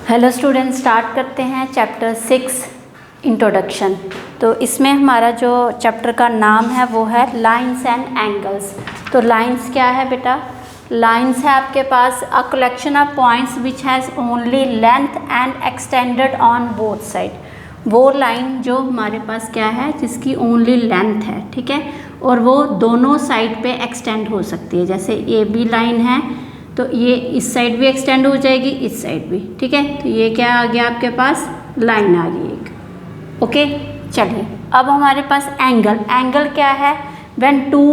Hello student, start करते हैं chapter 6 introduction. तो इसमें हमारा जो चैप्टर का नाम है वो है लाइंस एंड एंगल्स। तो लाइंस क्या है बेटा? लाइंस है आपके पास a collection of points which has only length and extended on both side. वो लाइन जो हमारे पास क्या है, जिसकी ओनली लेंथ है, ठीक है, और वो दोनों साइड पे एक्सटेंड हो सकती है। जैसे ए बी लाइन है तो ये इस साइड भी एक्सटेंड हो जाएगी, इस साइड भी, ठीक है। तो ये क्या आ गया आपके पास? लाइन आ गई एक। ओके, चलिए अब हमारे पास एंगल। एंगल क्या है? When two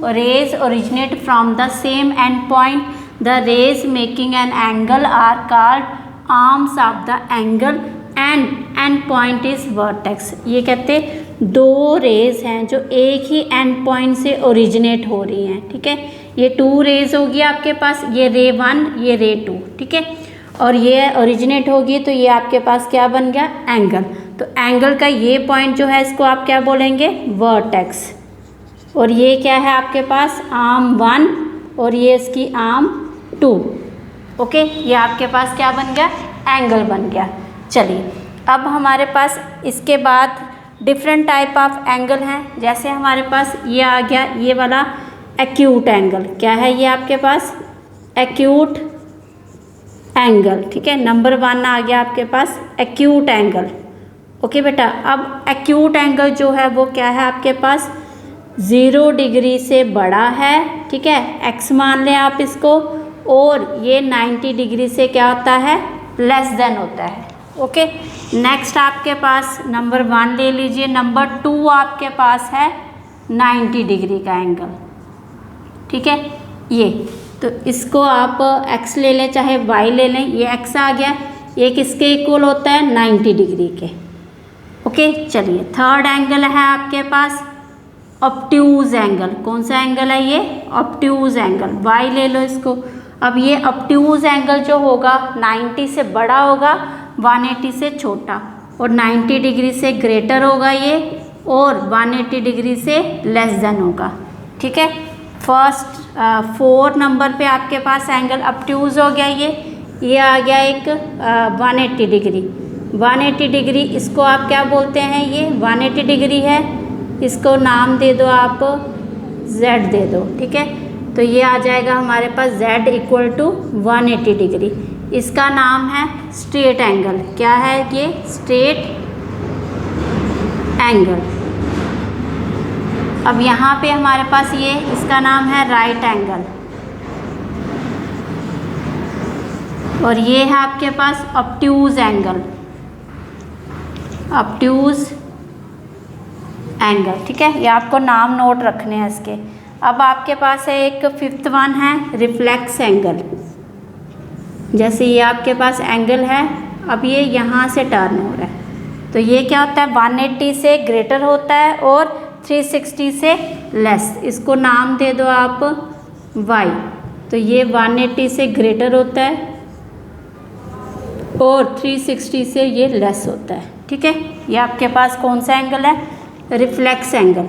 rays originate from the same end point the rays making an angle are called arms of the angle end point is vertex. ये कहते दो रेज हैं जो एक ही एंड पॉइंट से ओरिजिनेट हो रही हैं, ठीक है। ये टू रेज होगी आपके पास, ये रे 1, ये रे 2, ठीक है, और ये ओरिजिनेट होगी तो ये आपके पास क्या बन गया? एंगल। तो एंगल का ये पॉइंट जो है इसको आप क्या बोलेंगे? वर्टेक्स। और ये क्या है आपके पास? आर्म 1 और ये इसकी आर्म 2। ओके, ये आपके पास क्या बन गया? एंगल बन गया। चलिए अब हमारे पास इसके बाद डिफरेंट टाइप ऑफ एंगल हैं। जैसे हमारे पास ये आ गया, ये वाला एक्यूट एंगल। क्या है ये आपके पास? एक्यूट एंगल, ठीक है। नंबर 1 आ गया आपके पास एक्यूट एंगल। ओके बेटा, अब एक्यूट एंगल जो है वो क्या है आपके पास? 0 डिग्री से बड़ा है, ठीक है, एक्स मान लें आप इसको, और ये 90 डिग्री से क्या होता है? लेस देन होता है। ओके, नेक्स्ट आपके पास नंबर 1 ले लीजिए। नंबर 2 आपके पास है 90 डिग्री का एंगल, ठीक है। ये तो इसको आप x ले लें चाहे y ले लें, ये x आ गया, ये किसके इक्वल होता है? 90 डिग्री के। ओके, चलिए थर्ड एंगल है आपके पास ऑब्ट्यूज एंगल। कौन सा एंगल है ये? Obtuse angle. y ले लो इसको। अब ये ऑब्ट्यूज एंगल जो होगा 90 से बड़ा होगा, 180 से छोटा, और 90 डिग्री से ग्रेटर होगा ये, और 180 डिग्री से लेस देन होगा, ठीक है। फर्स्ट 4 नंबर पे आपके पास एंगल ऑब्ट्यूज हो गया। ये आ गया एक 180 डिग्री। 180 डिग्री इसको आप क्या बोलते हैं? ये 180 डिग्री है, इसको नाम दे दो आप Z दे दो, ठीक है। तो ये आ जाएगा हमारे पास Z इक्वल टू 180 डिग्री। इसका नाम है स्ट्रेट एंगल। क्या है ये? Straight angle. अब यहाँ पे हमारे पास ये इसका नाम है राइट एंगल, और ये है आपके पास ऑब्ट्यूज एंगल। ऑब्ट्यूज एंगल, ठीक है, ये आपको नाम नोट रखने हैं इसके। अब आपके पास है एक 5th वन है रिफ्लेक्स एंगल। जैसे ये आपके पास एंगल है, अब ये यहाँ से टर्न हो रहा है, तो ये क्या होता है? 180 से ग्रेटर होता है और 360 से लेस। इसको नाम दे दो आप y। तो ये 180 से ग्रेटर होता है और 360 से ये लेस होता है, ठीक है। ये आपके पास कौन सा एंगल है? Reflex angle.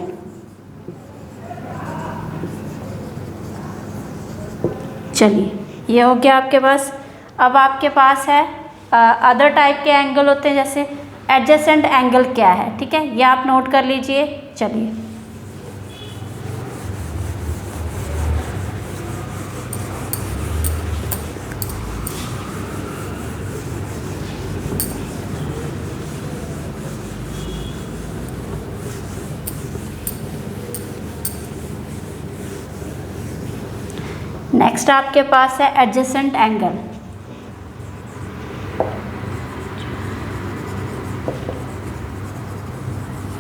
चलिए ये हो गया आपके पास। अब आपके पास है अदर टाइप के एंगल होते हैं, जैसे एडजेसेंट एंगल क्या है, ठीक है, ये आप नोट कर लीजिए। चलिए नेक्स्ट आपके पास है एडजेसेंट एंगल।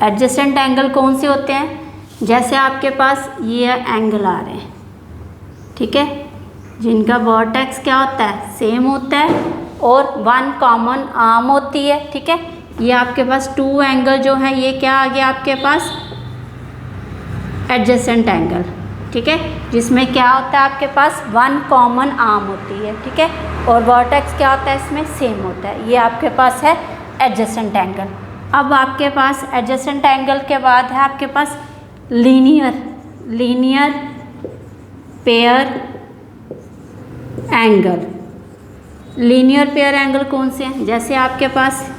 एडजेसेंट एंगल कौन से होते हैं? जैसे आपके पास ये एंगल आ रहे हैं, ठीक है, जिनका वर्टेक्स क्या होता है? सेम होता है, और 1 कॉमन आर्म होती है, ठीक है। ये आपके पास 2 एंगल जो है ये क्या आ गया आपके पास? एडजेसेंट एंगल, ठीक है, जिसमें क्या होता है आपके पास? 1 कॉमन आर्म होती है, ठीक है, और वर्टेक्स क्या होता है इसमें? सेम होता है। ये आपके पास है एडजेसेंट एंगल। अब आपके पास एडजेसेंट एंगल के बाद है आपके पास linear pair angle. Linear pair angle कौन से हैं? जैसे आपके पास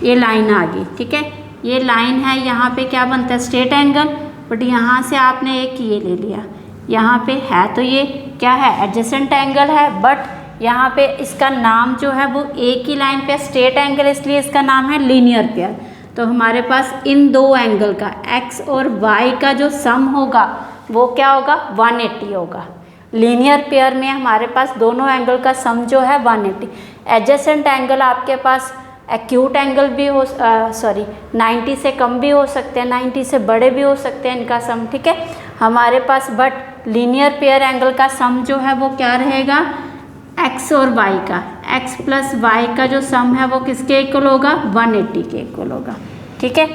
ये लाइन आ गई, ठीक है, ये लाइन है, यहाँ पे क्या बनता है स्ट्रेट एंगल, बट यहाँ से आपने एक ये ले लिया, यहाँ पे है तो ये क्या है एडजेसेंट एंगल है, बट यहाँ पे इसका नाम जो है वो एक ही लाइन पे स्ट्रेट एंगल, इसलिए इसका नाम है लीनियर पेयर। तो हमारे पास इन दो एंगल का x और y का जो सम होगा वो क्या होगा 180 होगा। लीनियर पेयर में हमारे पास दोनों एंगल का सम जो है 180। एडजेसेंट एंगल आपके पास एक्यूट एंगल भी हो 90 से कम भी हो सकते हैं, 90 से बड़े भी हो सकते हैं इनका सम, ठीक है हमारे पास। बट लीनियर पेयर एंगल का सम जो है वो क्या रहेगा x और y का, x प्लस वाई का जो सम है वो किसके इक्वल होगा 180 के इक्वल होगा, ठीक है।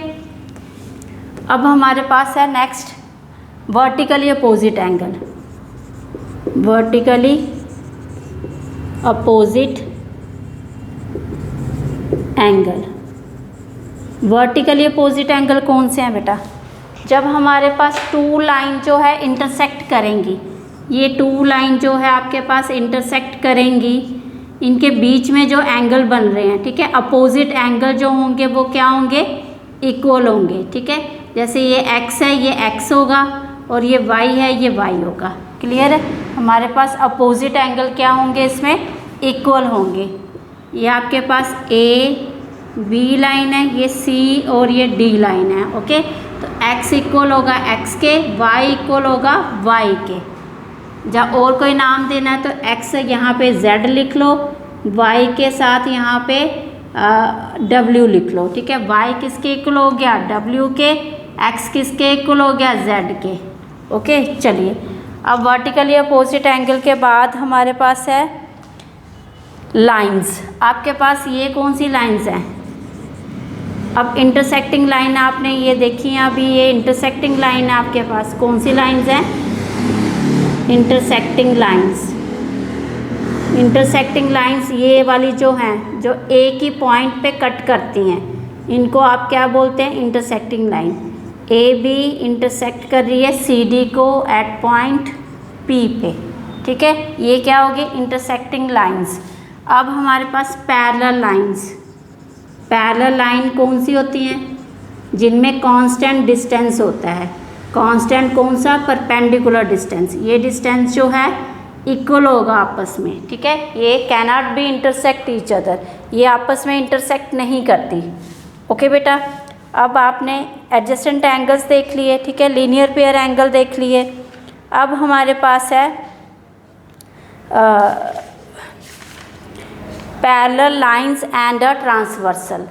अब हमारे पास है next vertically opposite angle. Vertically opposite angle, vertically opposite angle कौन से हैं बेटा? जब हमारे पास टू लाइन जो है इंटरसेक्ट करेंगी, ये टू लाइन जो है आपके पास इंटरसेक्ट करेंगी, इनके बीच में जो एंगल बन रहे हैं, ठीक है, अपोजिट एंगल जो होंगे वो क्या होंगे इक्वल होंगे, ठीक है। जैसे ये x है ये x होगा और ये y है ये y होगा, क्लियर है। हमारे पास अपोजिट एंगल क्या होंगे इसमें इक्वल होंगे। ये आपके पास a b लाइन है, ये c और ये d लाइन है, ओके। तो x इक्वल होगा x के, y इक्वल होगा y के। जब और कोई नाम देना है तो x यहाँ पे z लिख लो, y के साथ यहाँ पे w लिख लो, ठीक है। y किसके इक्वल हो गया w के, x किसके इक्वल हो गया z के, ओके। चलिए अब वर्टिकली अपोजिट एंगल के बाद हमारे पास है लाइंस। आपके पास ये कौन सी लाइंस हैं? अब इंटरसेक्टिंग लाइन आपने ये देखी है, अभी ये इंटरसेक्टिंग लाइन है आपके पास। कौन सी लाइंस हैं? Intersecting lines. इंटरसेक्टिंग लाइंस ये वाली जो हैं जो एक ही पॉइंट पे कट करती हैं, इनको आप क्या बोलते हैं? Intersecting line. A B intersect कर रही है सी डी को एट पॉइंट पी पे, ठीक है, ये क्या होगी इंटरसेक्टिंग लाइंस। अब हमारे पास पैरेलल लाइंस। पैरेलल लाइन कौन सी होती हैं? जिनमें कांस्टेंट डिस्टेंस होता है। कांस्टेंट कौन सा? Perpendicular distance. ये डिस्टेंस जो है इक्वल होगा आपस में, ठीक है। ये can not be intersect each other, ये आपस में इंटरसेक्ट नहीं करती, ओके बेटा। अब आपने एडजेसेंट एंगल्स देख लिए, ठीक है, लीनियर पेयर एंगल देख लिए। अब हमारे पास है parallel lines and a transversal,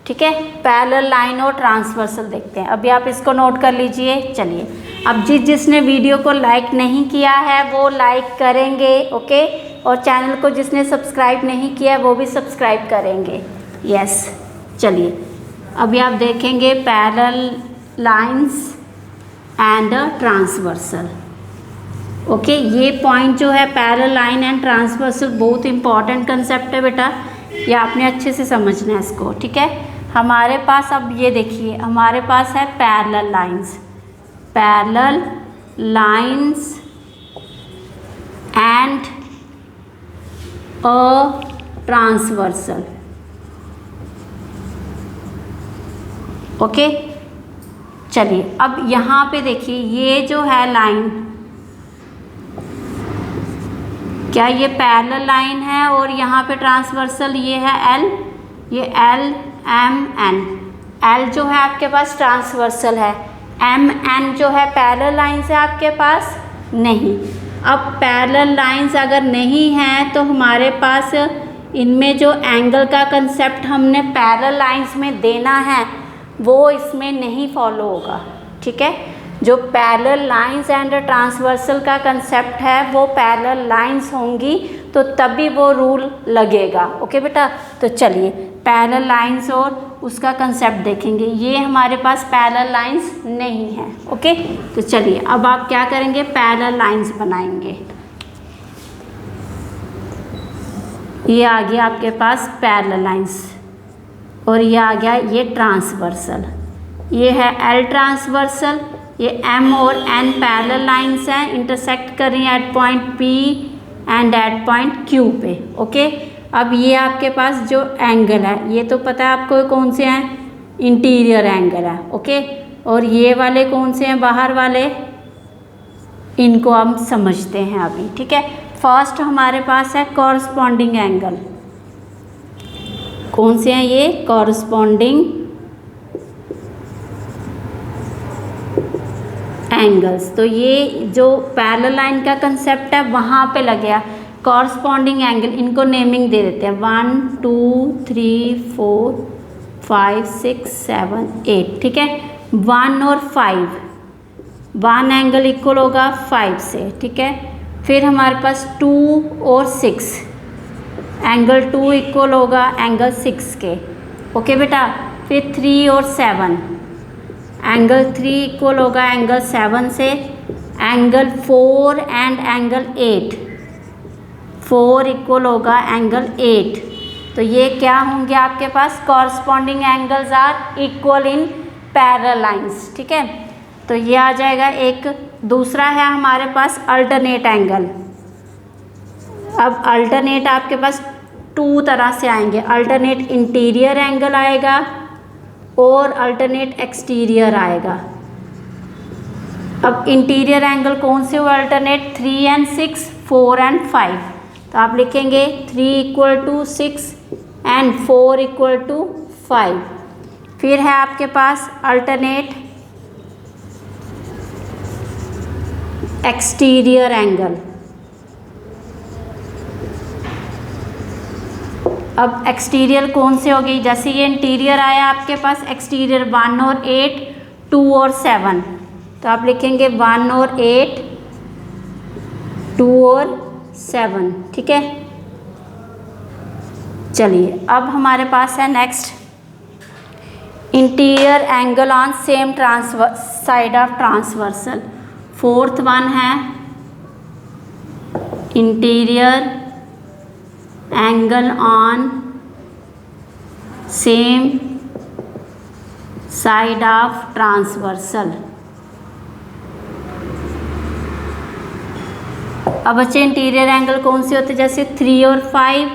ठीक है। पैरेलल लाइन और ट्रांसवर्सल देखते हैं। अभी आप इसको नोट कर लीजिए। चलिए अब जिसने वीडियो को लाइक नहीं किया है वो लाइक करेंगे, ओके, और चैनल को जिसने सब्सक्राइब नहीं किया है वो भी सब्सक्राइब करेंगे, यस। चलिए अभी आप देखेंगे parallel lines and a transversal, okay. ये पॉइंट जो है पैरेलल लाइन एंड ट्रांसवर्सल बहुत इंपॉर्टेंट कंसेप्ट है बेटा, ये आपने अच्छे से समझना है इसको, ठीक है। हमारे पास अब ये देखिए हमारे पास है parallel lines. Parallel lines and a transversal, okay. चलिए अब यहाँ पे देखिए ये जो है लाइन, क्या ये पैरेलल लाइन है और यहाँ पे ट्रांसवर्सल ये है L, ये L M N। L जो है आपके पास ट्रांसवर्सल है, M N जो है पैरेलल लाइन से आपके पास नहीं। अब पैरेलल लाइंस अगर नहीं हैं तो हमारे पास इनमें जो एंगल का कंसेप्ट हमने पैरेलल लाइंस में देना है वो इसमें नहीं फॉलो होगा, ठीक है। जो पैरेलल लाइंस एंड ट्रांसवर्सल का कंसेप्ट है वो पैरेलल लाइंस होंगी तो तभी वो रूल लगेगा, ओके बेटा। तो चलिए पैरेलल लाइंस और उसका कंसेप्ट देखेंगे। ये हमारे पास पैरेलल लाइंस नहीं है, ओके। तो चलिए अब आप क्या करेंगे? पैरेलल लाइंस बनाएंगे। ये आ गया आपके पास पैरेलल लाइंस और ये आ गया ये ट्रांसवर्सल। ये है L ट्रांसवर्सल, ये M और N पैरेलल लाइंस हैं, इंटरसेक्ट कर रही हैं at point P and at point Q पे, ओके। अब ये आपके पास जो एंगल है, ये तो पता है आपको कौन से हैं, इंटीरियर एंगल है, ओके। और ये वाले कौन से हैं, बाहर वाले, इनको हम समझते हैं अभी, ठीक है। फर्स्ट हमारे पास है कॉरस्पॉन्डिंग एंगल। कौन से हैं ये, कॉरस्पॉन्डिंग एंगल्स। तो ये जो पैरेलल लाइन का कंसेप्ट है वहाँ पे लग गया। कॉरस्पॉन्डिंग एंगल, इनको नेमिंग दे देते हैं, 1 2 3 4 5 6 7 8, ठीक है। 1 और 5, 1 एंगल इक्वल होगा 5 से, ठीक है। फिर हमारे पास 2 और 6, एंगल 2 इक्वल होगा एंगल 6 के, ओके बेटा। फिर 3 और 7, एंगल 3 इक्वल होगा एंगल 7 से। एंगल 4 एंड एंगल 8, 4 इक्वल होगा एंगल 8। तो ये क्या होंगे आपके पास, corresponding angles are equal in parallel lines, ठीक है। तो ये आ जाएगा एक। दूसरा है हमारे पास अल्टरनेट एंगल। अब अल्टरनेट आपके पास 2 तरह से आएंगे, अल्टरनेट इंटीरियर एंगल आएगा और अल्टरनेट एक्सटीरियर आएगा। अब इंटीरियर एंगल कौन से हुए अल्टरनेट, 3 and 6, 4 and 5। तो आप लिखेंगे 3 equal to 6 and 4 equal to 5। फिर है आपके पास अल्टरनेट एक्सटीरियर एंगल। अब एक्सटीरियर कौन से होगी, जैसे ये इंटीरियर आया आपके पास, एक्सटीरियर 1 और 8, 2 और 7। तो आप लिखेंगे 1 और 8, 2 और 7, ठीक है। चलिए अब हमारे पास है next, interior angle on same side of transversal. Fourth one है interior angle on same side of transversal. अब बच्चे इंटीरियर एंगल कौन से होते हैं, जैसे 3 और 5,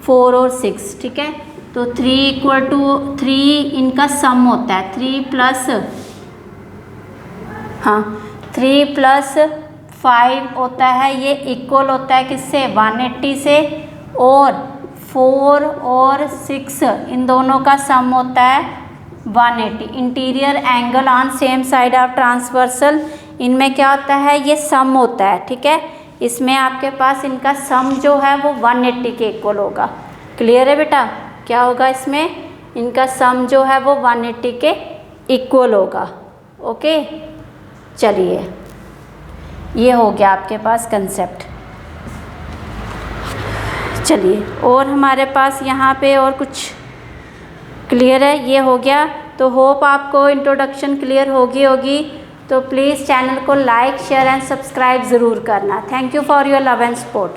4 और 6, ठीक है। तो 3 इक्वल टू 3 इनका सम होता है, 3 प्लस 5 होता है, ये इक्वल होता है किससे, 180 से। और 4 और 6 इन दोनों का सम होता है 180। Interior angle on same side of transversal, इनमें क्या होता है, ये सम होता है, ठीक है। इसमें आपके पास इनका सम जो है वो 180 के इक्वल होगा। क्लियर है बेटा, क्या होगा इसमें, इनका सम जो है वो 180 के इक्वल होगा, ओके। चलिए ये हो गया आपके पास कंसेप्ट। चलिए और हमारे पास यहाँ पे और कुछ क्लियर है, ये हो गया। तो होप आपको इंट्रोडक्शन क्लियर होगी। तो प्लीज़ चैनल को लाइक, शेयर एंड सब्सक्राइब ज़रूर करना। Thank you for your love and support.